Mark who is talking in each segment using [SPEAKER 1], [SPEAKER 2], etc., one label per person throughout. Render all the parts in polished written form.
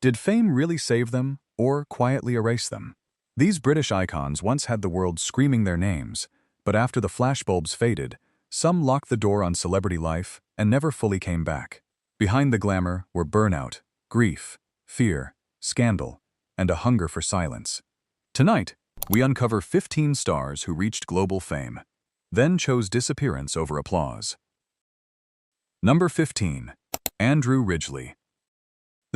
[SPEAKER 1] Did fame really save them, or quietly erase them? These British icons once had the world screaming their names, but after the flashbulbs faded, some locked the door on celebrity life and never fully came back. Behind the glamour were burnout, grief, fear, scandal, and a hunger for silence. Tonight, we uncover 15 stars who reached global fame, then chose disappearance over applause. Number 15. Andrew Ridgeley.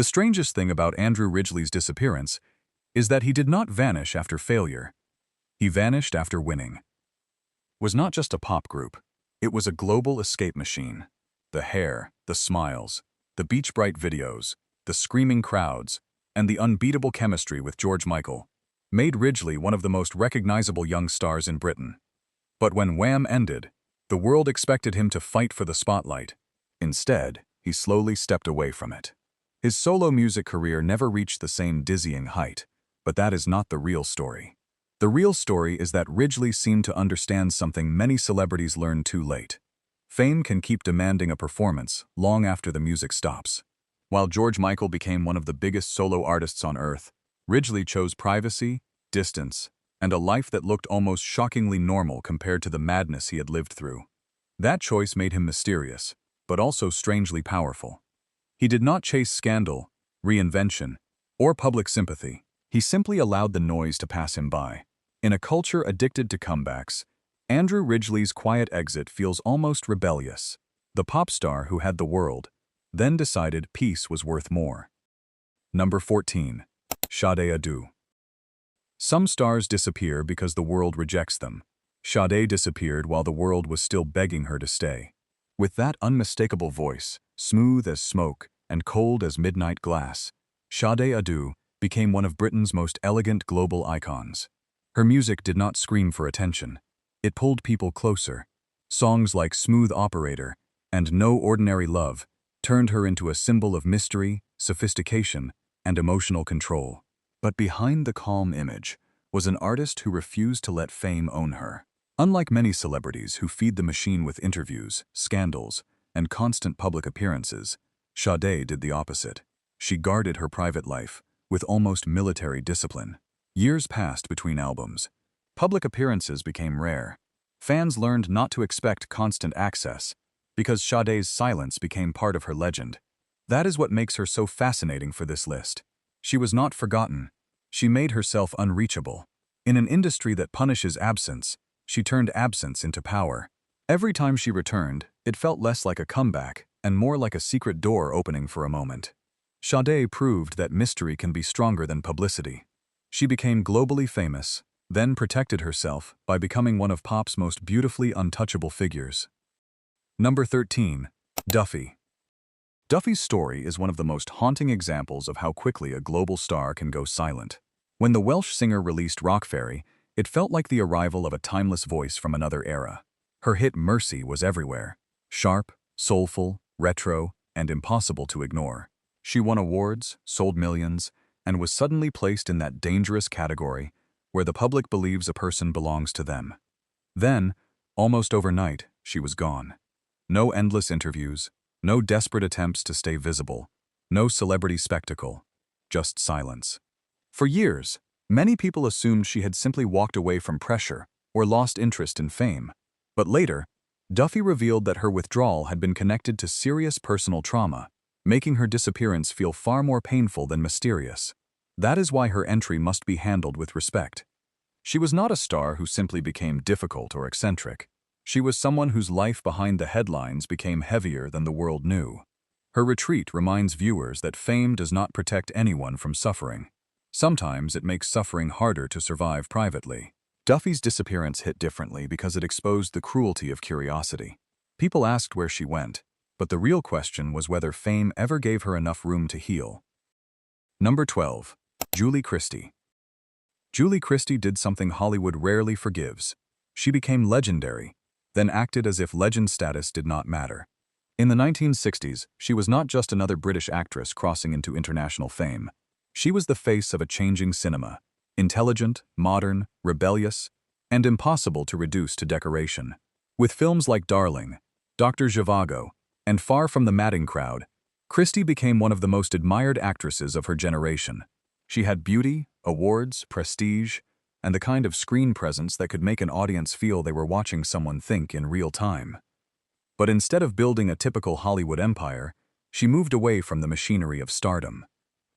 [SPEAKER 1] The strangest thing about Andrew Ridgeley's disappearance is that he did not vanish after failure. He vanished after winning. It was not just a pop group. It was a global escape machine. The hair, the smiles, the Beach Bright videos, the screaming crowds, and the unbeatable chemistry with George Michael made Ridgeley one of the most recognizable young stars in Britain. But when Wham ended, the world expected him to fight for the spotlight. Instead, he slowly stepped away from it. His solo music career never reached the same dizzying height, but that is not the real story. The real story is that Ridgeley seemed to understand something many celebrities learned too late. Fame can keep demanding a performance long after the music stops. While George Michael became one of the biggest solo artists on earth, Ridgeley chose privacy, distance, and a life that looked almost shockingly normal compared to the madness he had lived through. That choice made him mysterious, but also strangely powerful. He did not chase scandal, reinvention, or public sympathy. He simply allowed the noise to pass him by. In a culture addicted to comebacks, Andrew Ridgeley's quiet exit feels almost rebellious. The pop star who had the world then decided peace was worth more. Number 14. Sade Adu. Some stars disappear because the world rejects them. Sade disappeared while the world was still begging her to stay. With that unmistakable voice, smooth as smoke and cold as midnight glass, Sade Adu became one of Britain's most elegant global icons. Her music did not scream for attention. It pulled people closer. Songs like Smooth Operator and No Ordinary Love turned her into a symbol of mystery, sophistication, and emotional control. But behind the calm image was an artist who refused to let fame own her. Unlike many celebrities who feed the machine with interviews, scandals, and constant public appearances, Sade did the opposite. She guarded her private life with almost military discipline. Years passed between albums. Public appearances became rare. Fans learned not to expect constant access because Sade's silence became part of her legend. That is what makes her so fascinating for this list. She was not forgotten. She made herself unreachable. In an industry that punishes absence, she turned absence into power. Every time she returned, it felt less like a comeback and more like a secret door opening for a moment. Sade proved that mystery can be stronger than publicity. She became globally famous, then protected herself by becoming one of pop's most beautifully untouchable figures. Number 13. Duffy. Duffy's story is one of the most haunting examples of how quickly a global star can go silent. When the Welsh singer released Rock Ferry, it felt like the arrival of a timeless voice from another era. Her hit Mercy was everywhere. Sharp, soulful, retro, and impossible to ignore. She won awards, sold millions, and was suddenly placed in that dangerous category where the public believes a person belongs to them. Then, almost overnight, she was gone. No endless interviews, no desperate attempts to stay visible, no celebrity spectacle, just silence. For years, many people assumed she had simply walked away from pressure or lost interest in fame. But later, Duffy revealed that her withdrawal had been connected to serious personal trauma, making her disappearance feel far more painful than mysterious. That is why her entry must be handled with respect. She was not a star who simply became difficult or eccentric. She was someone whose life behind the headlines became heavier than the world knew. Her retreat reminds viewers that fame does not protect anyone from suffering. Sometimes it makes suffering harder to survive privately. Duffy's disappearance hit differently because it exposed the cruelty of curiosity. People asked where she went, but the real question was whether fame ever gave her enough room to heal. Number 12. Julie Christie. Julie Christie did something Hollywood rarely forgives. She became legendary, then acted as if legend status did not matter. In the 1960s, she was not just another British actress crossing into international fame. She was the face of a changing cinema, intelligent, modern, rebellious, and impossible to reduce to decoration. With films like Darling, Dr. Zhivago, and Far From the Madding Crowd, Christie became one of the most admired actresses of her generation. She had beauty, awards, prestige, and the kind of screen presence that could make an audience feel they were watching someone think in real time. But instead of building a typical Hollywood empire, she moved away from the machinery of stardom.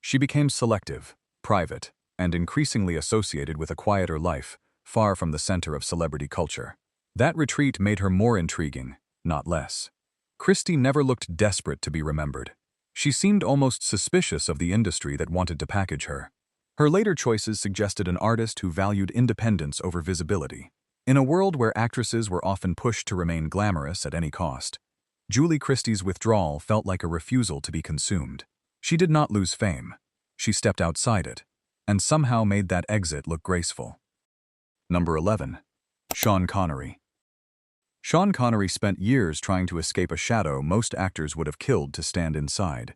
[SPEAKER 1] She became selective, private, and increasingly associated with a quieter life, far from the center of celebrity culture. That retreat made her more intriguing, not less. Christie never looked desperate to be remembered. She seemed almost suspicious of the industry that wanted to package her. Her later choices suggested an artist who valued independence over visibility. In a world where actresses were often pushed to remain glamorous at any cost, Julie Christie's withdrawal felt like a refusal to be consumed. She did not lose fame. She stepped outside it, and somehow made that exit look graceful. Number 11. Sean Connery. Sean Connery spent years trying to escape a shadow most actors would have killed to stand inside.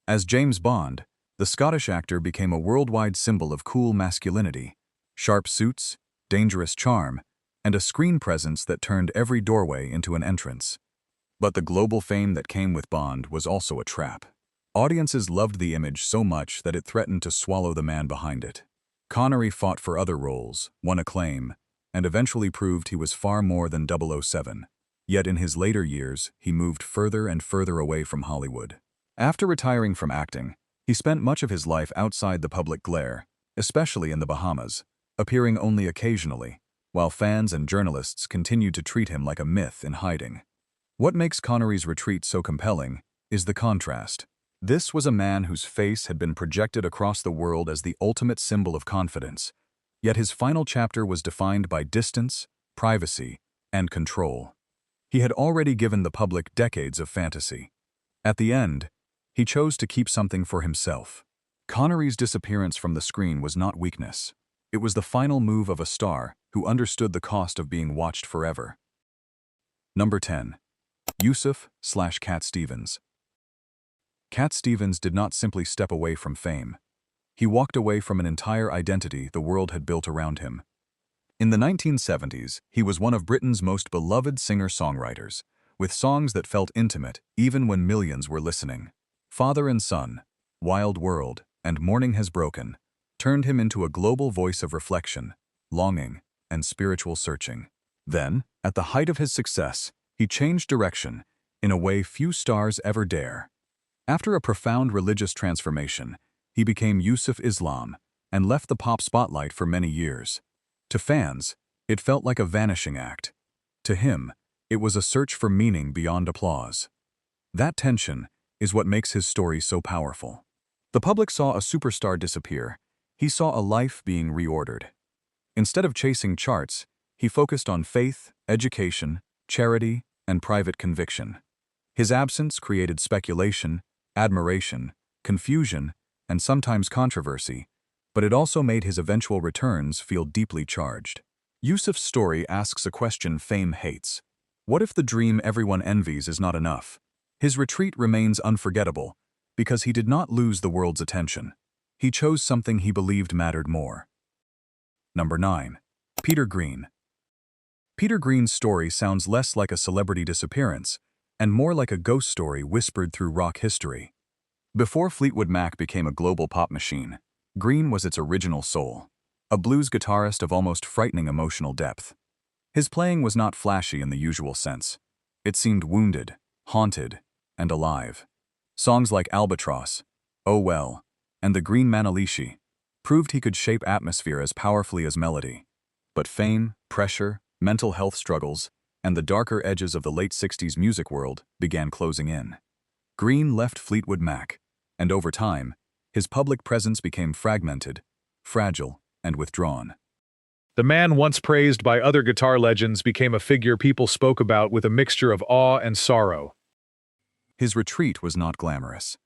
[SPEAKER 1] As James Bond, the Scottish actor became a worldwide symbol of cool masculinity, sharp suits, dangerous charm, and a screen presence that turned every doorway into an entrance. But the global fame that came with Bond was also a trap. Audiences loved the image so much that it threatened to swallow the man behind it. Connery fought for other roles, won acclaim, and eventually proved he was far more than 007. Yet in his later years, he moved further and further away from Hollywood. After retiring from acting, he spent much of his life outside the public glare, especially in the Bahamas, appearing only occasionally, while fans and journalists continued to treat him like a myth in hiding. What makes Connery's retreat so compelling is the contrast. This was a man whose face had been projected across the world as the ultimate symbol of confidence, yet his final chapter was defined by distance, privacy, and control. He had already given the public decades of fantasy. At the end, he chose to keep something for himself. Connery's disappearance from the screen was not weakness. It was the final move of a star who understood the cost of being watched forever. Number 10. Yusuf/Cat Stevens. Cat Stevens did not simply step away from fame. He walked away from an entire identity the world had built around him. In the 1970s, he was one of Britain's most beloved singer-songwriters, with songs that felt intimate even when millions were listening. Father and Son, Wild World, and Morning Has Broken turned him into a global voice of reflection, longing, and spiritual searching. Then, at the height of his success, he changed direction in a way few stars ever dare. After a profound religious transformation, he became Yusuf Islam and left the pop spotlight for many years. To fans, it felt like a vanishing act. To him, it was a search for meaning beyond applause. That tension is what makes his story so powerful. The public saw a superstar disappear. He saw a life being reordered. Instead of chasing charts, he focused on faith, education, charity, and private conviction. His absence created speculation, admiration, confusion, and sometimes controversy, but it also made his eventual returns feel deeply charged. Yusuf's story asks a question fame hates. What if the dream everyone envies is not enough? His retreat remains unforgettable because he did not lose the world's attention. He chose something he believed mattered more. Number 9. Peter Green. Peter Green's story sounds less like a celebrity disappearance and more like a ghost story whispered through rock history. Before Fleetwood Mac became a global pop machine, Green was its original soul, a blues guitarist of almost frightening emotional depth. His playing was not flashy in the usual sense. It seemed wounded, haunted, and alive. Songs like Albatross, Oh Well, and The Green Manalishi proved he could shape atmosphere as powerfully as melody. But fame, pressure, mental health struggles, and the darker edges of the late 60s music world began closing in. Green left Fleetwood Mac, and over time, his public presence became fragmented, fragile, and withdrawn.
[SPEAKER 2] The man once praised by other guitar legends became a figure people spoke about with a mixture of awe and sorrow.
[SPEAKER 1] His retreat was not glamorous.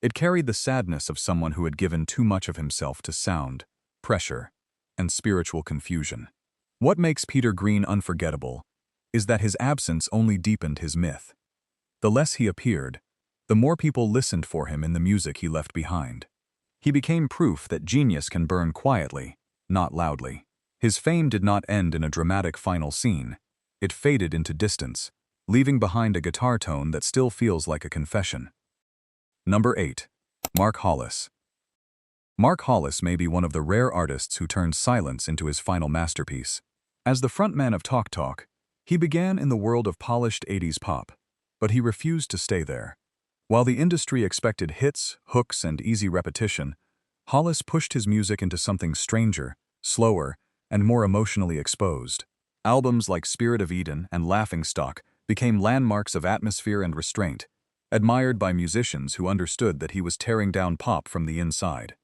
[SPEAKER 1] It carried the sadness of someone who had given too much of himself to sound, pressure, and spiritual confusion. What makes Peter Green unforgettable is that his absence only deepened his myth. The less he appeared, the more people listened for him in the music he left behind. He became proof that genius can burn quietly, not loudly. His fame did not end in a dramatic final scene. It faded into distance, leaving behind a guitar tone that still feels like a confession. Number 8. Mark Hollis. Mark Hollis may be one of the rare artists who turned silence into his final masterpiece. As the frontman of Talk Talk, he began in the world of polished 80s pop, but he refused to stay there. While the industry expected hits, hooks, and easy repetition, Hollis pushed his music into something stranger, slower, and more emotionally exposed. Albums like Spirit of Eden and Laughingstock became landmarks of atmosphere and restraint, admired by musicians who understood that he was tearing down pop from the inside.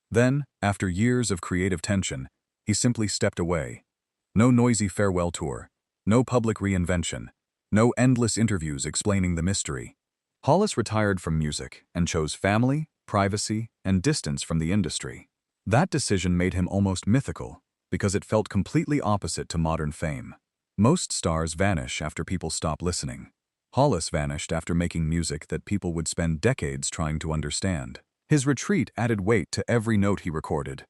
[SPEAKER 1] Then, after years of creative tension, he simply stepped away. No noisy farewell tour, no public reinvention, no endless interviews explaining the mystery. Hollis retired from music and chose family, privacy, and distance from the industry. That decision made him almost mythical, because it felt completely opposite to modern fame. Most stars vanish after people stop listening. Hollis vanished after making music that people would spend decades trying to understand. His retreat added weight to every note he recorded.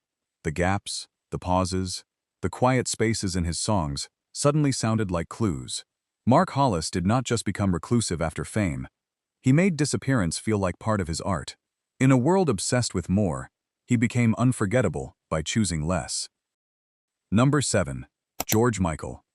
[SPEAKER 1] The gaps, the pauses, the quiet spaces in his songs suddenly sounded like clues. Mark Hollis did not just become reclusive after fame. He made disappearance feel like part of his art. In a world obsessed with more, he became unforgettable by choosing less. Number 7. George Michael.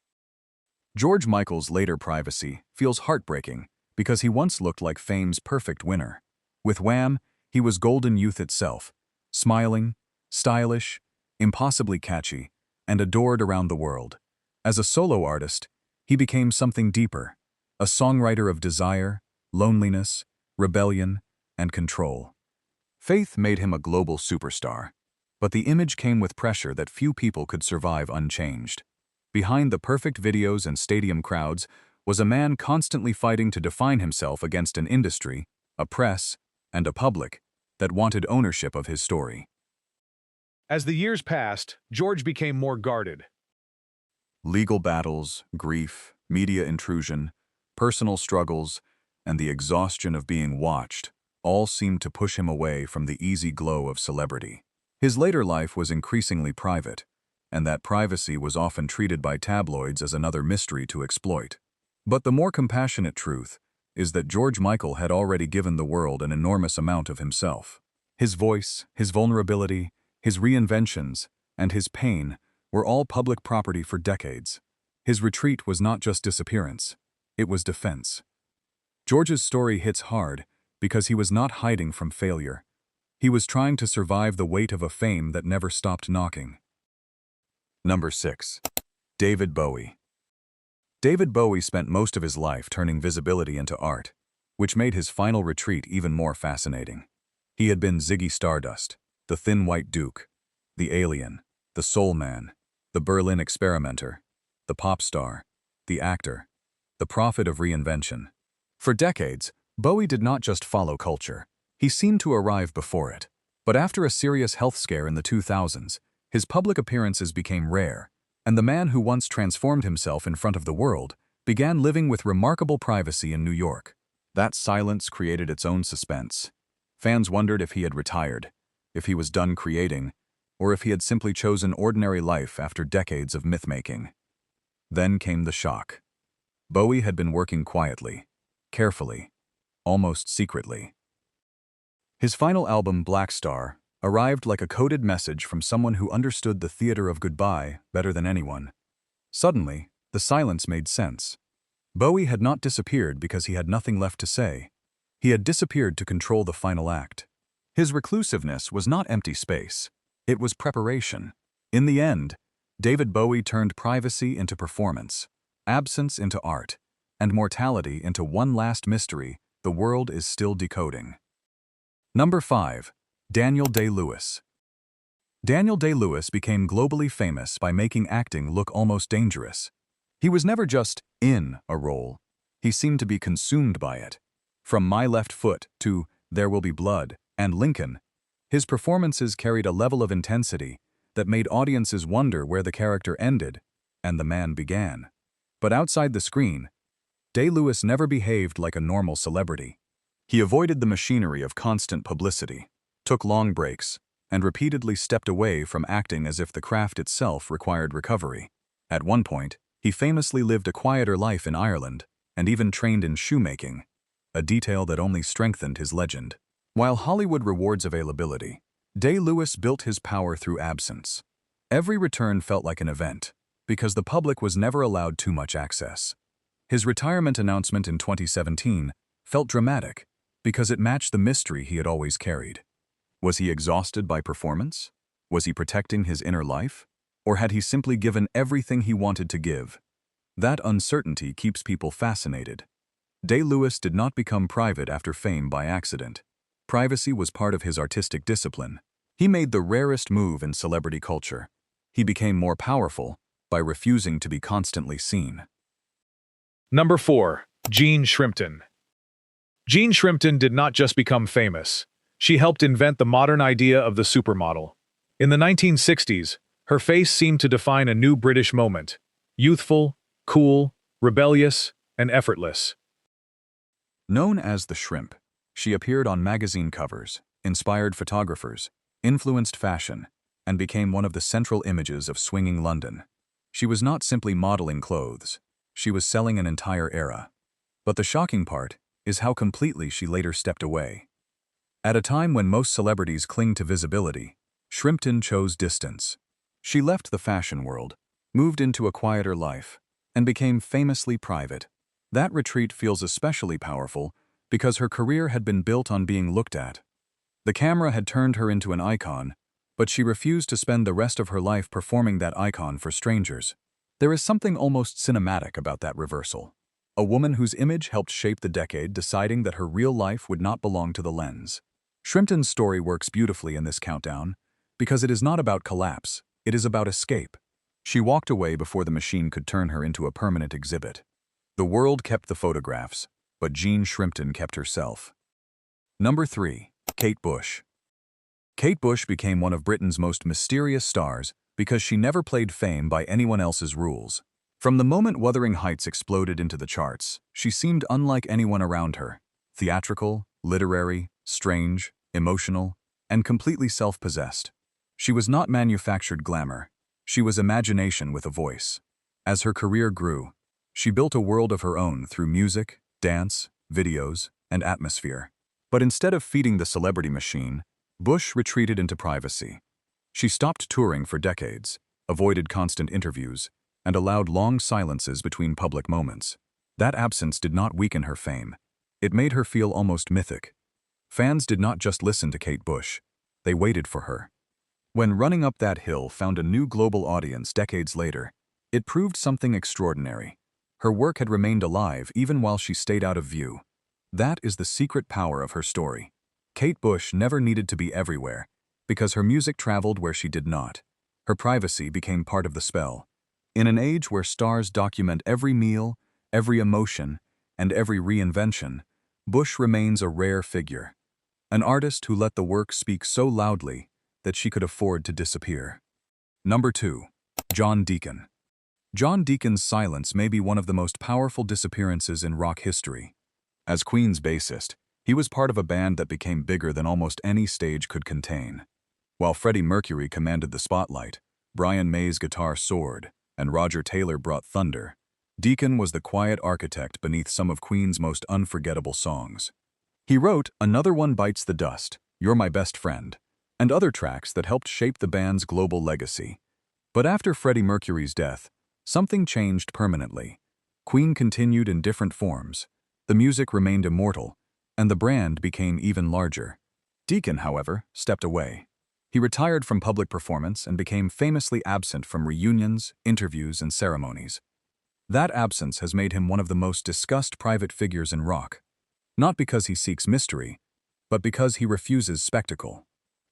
[SPEAKER 1] George Michael's later privacy feels heartbreaking because he once looked like fame's perfect winner. With Wham, he was golden youth itself, smiling, stylish, impossibly catchy, and adored around the world. As a solo artist, he became something deeper, a songwriter of desire, loneliness, rebellion, and control. Faith made him a global superstar, but the image came with pressure that few people could survive unchanged. Behind the perfect videos and stadium crowds was a man constantly fighting to define himself against an industry, a press, and a public that wanted ownership of his story.
[SPEAKER 2] As the years passed, George became more guarded.
[SPEAKER 1] Legal battles, grief, media intrusion, personal struggles, and the exhaustion of being watched all seemed to push him away from the easy glow of celebrity. His later life was increasingly private, and that privacy was often treated by tabloids as another mystery to exploit. But the more compassionate truth is that George Michael had already given the world an enormous amount of himself. His voice, his vulnerability, his reinventions, and his pain were all public property for decades. His retreat was not just disappearance, it was defense. George's story hits hard because he was not hiding from failure. He was trying to survive the weight of a fame that never stopped knocking. Number 6. David Bowie. David Bowie spent most of his life turning visibility into art, which made his final retreat even more fascinating. He had been Ziggy Stardust, the Thin White Duke, the Alien, the Soul Man, the Berlin Experimenter, the pop star, the actor, the prophet of reinvention. For decades, Bowie did not just follow culture, he seemed to arrive before it. But after a serious health scare in the 2000s, his public appearances became rare, and the man who once transformed himself in front of the world began living with remarkable privacy in New York. That silence created its own suspense. Fans wondered if he had retired, if he was done creating, or if he had simply chosen ordinary life after decades of myth-making. Then came the shock. Bowie had been working quietly, carefully, almost secretly. His final album, Black Star, arrived like a coded message from someone who understood the theater of goodbye better than anyone. Suddenly, the silence made sense. Bowie had not disappeared because he had nothing left to say. He had disappeared to control the final act. His reclusiveness was not empty space. It was preparation. In the end, David Bowie turned privacy into performance, absence into art, and mortality into one last mystery the world is still decoding. Number 5. Daniel Day-Lewis. Daniel Day-Lewis became globally famous by making acting look almost dangerous. He was never just in a role. He seemed to be consumed by it. From My Left Foot to There Will Be Blood and Lincoln, his performances carried a level of intensity that made audiences wonder where the character ended and the man began. But outside the screen, Day-Lewis never behaved like a normal celebrity. He avoided the machinery of constant publicity, took long breaks, and repeatedly stepped away from acting as if the craft itself required recovery. At one point, he famously lived a quieter life in Ireland and even trained in shoemaking, a detail that only strengthened his legend. While Hollywood rewards availability, Day-Lewis built his power through absence. Every return felt like an event, because the public was never allowed too much access. His retirement announcement in 2017 felt dramatic, because it matched the mystery he had always carried. Was he exhausted by performance? Was he protecting his inner life? Or had he simply given everything he wanted to give? That uncertainty keeps people fascinated. Day-Lewis did not become private after fame by accident. Privacy was part of his artistic discipline. He made the rarest move in celebrity culture. He became more powerful by refusing to be constantly seen.
[SPEAKER 2] Number 4. Jean Shrimpton. Jean Shrimpton did not just become famous. She helped invent the modern idea of the supermodel. In the 1960s, her face seemed to define a new British moment: youthful, cool, rebellious, and effortless.
[SPEAKER 1] Known as the Shrimp, she appeared on magazine covers, inspired photographers, influenced fashion, and became one of the central images of swinging London. She was not simply modeling clothes, she was selling an entire era. But the shocking part is how completely she later stepped away. At a time when most celebrities cling to visibility, Shrimpton chose distance. She left the fashion world, moved into a quieter life, and became famously private. That retreat feels especially powerful because her career had been built on being looked at. The camera had turned her into an icon, but she refused to spend the rest of her life performing that icon for strangers. There is something almost cinematic about that reversal. A woman whose image helped shape the decade deciding that her real life would not belong to the lens. Shrimpton's story works beautifully in this countdown because it is not about collapse, it is about escape. She walked away before the machine could turn her into a permanent exhibit. The world kept the photographs, but Jean Shrimpton kept herself. Number 3. Kate Bush. Kate Bush became one of Britain's most mysterious stars because she never played fame by anyone else's rules. From the moment Wuthering Heights exploded into the charts, she seemed unlike anyone around her: theatrical, literary, strange, emotional, and completely self-possessed. She was not manufactured glamour. She was imagination with a voice. As her career grew, she built a world of her own through music, dance, videos, and atmosphere. But instead of feeding the celebrity machine, Bush retreated into privacy. She stopped touring for decades, avoided constant interviews, and allowed long silences between public moments. That absence did not weaken her fame. It made her feel almost mythic. Fans did not just listen to Kate Bush, they waited for her. When Running Up That Hill found a new global audience decades later, it proved something extraordinary. Her work had remained alive even while she stayed out of view. That is the secret power of her story. Kate Bush never needed to be everywhere, because her music traveled where she did not. Her privacy became part of the spell. In an age where stars document every meal, every emotion, and every reinvention, Bush remains a rare figure. An artist who let the work speak so loudly that she could afford to disappear. Number 2. John Deacon. John Deacon's silence may be one of the most powerful disappearances in rock history. As Queen's bassist, he was part of a band that became bigger than almost any stage could contain. While Freddie Mercury commanded the spotlight, Brian May's guitar soared, and Roger Taylor brought thunder, Deacon was the quiet architect beneath some of Queen's most unforgettable songs. He wrote Another One Bites the Dust, You're My Best Friend, and other tracks that helped shape the band's global legacy. But after Freddie Mercury's death, something changed permanently. Queen continued in different forms, the music remained immortal, and the brand became even larger. Deacon, however, stepped away. He retired from public performance and became famously absent from reunions, interviews, and ceremonies. That absence has made him one of the most discussed private figures in rock. Not because he seeks mystery, but because he refuses spectacle.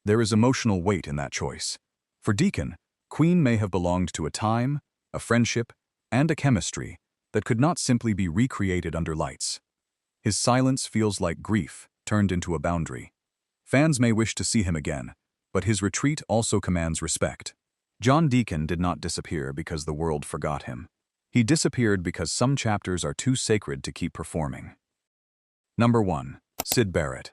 [SPEAKER 1] There is emotional weight in that choice. For Deacon, Queen may have belonged to a time, a friendship, and a chemistry that could not simply be recreated under lights. His silence feels like grief turned into a boundary. Fans may wish to see him again, but his retreat also commands respect. John Deacon did not disappear because the world forgot him. He disappeared because some chapters are too sacred to keep performing. Number 1. Syd Barrett.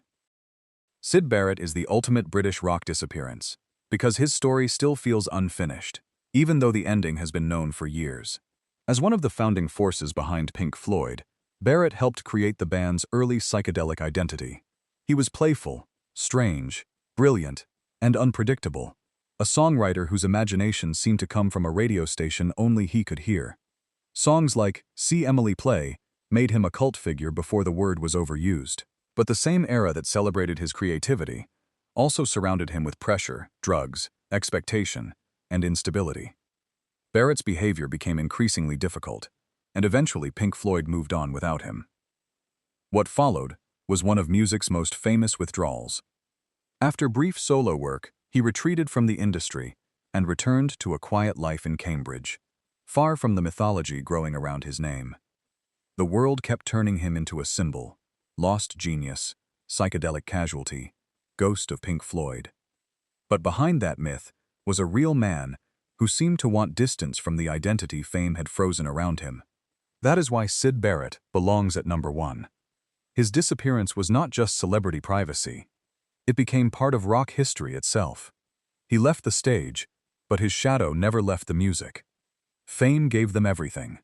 [SPEAKER 1] Syd Barrett is the ultimate British rock disappearance, because his story still feels unfinished, even though the ending has been known for years. As one of the founding forces behind Pink Floyd, Barrett helped create the band's early psychedelic identity. He was playful, Strange, brilliant, and unpredictable. A songwriter whose imagination seemed to come from a radio station only he could hear. Songs like See Emily Play made him a cult figure before the word was overused. But the same era that celebrated his creativity also surrounded him with pressure, drugs, expectation, and instability. Barrett's behavior became increasingly difficult, and eventually Pink Floyd moved on without him. What followed was one of music's most famous withdrawals. After brief solo work, he retreated from the industry and returned to a quiet life in Cambridge, far from the mythology growing around his name. The world kept turning him into a symbol: lost genius, psychedelic casualty, ghost of Pink Floyd. But behind that myth was a real man who seemed to want distance from the identity fame had frozen around him. That is why Syd Barrett belongs at number 1. His disappearance was not just celebrity privacy. It became part of rock history itself. He left the stage, but his shadow never left the music. Fame gave them everything,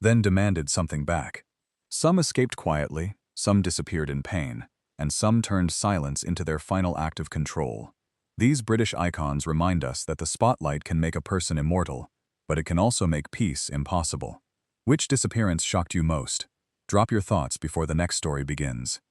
[SPEAKER 1] then demanded something back. Some escaped quietly, some disappeared in pain, and some turned silence into their final act of control. These British icons remind us that the spotlight can make a person immortal, but it can also make peace impossible. Which disappearance shocked you most? Drop your thoughts before the next story begins.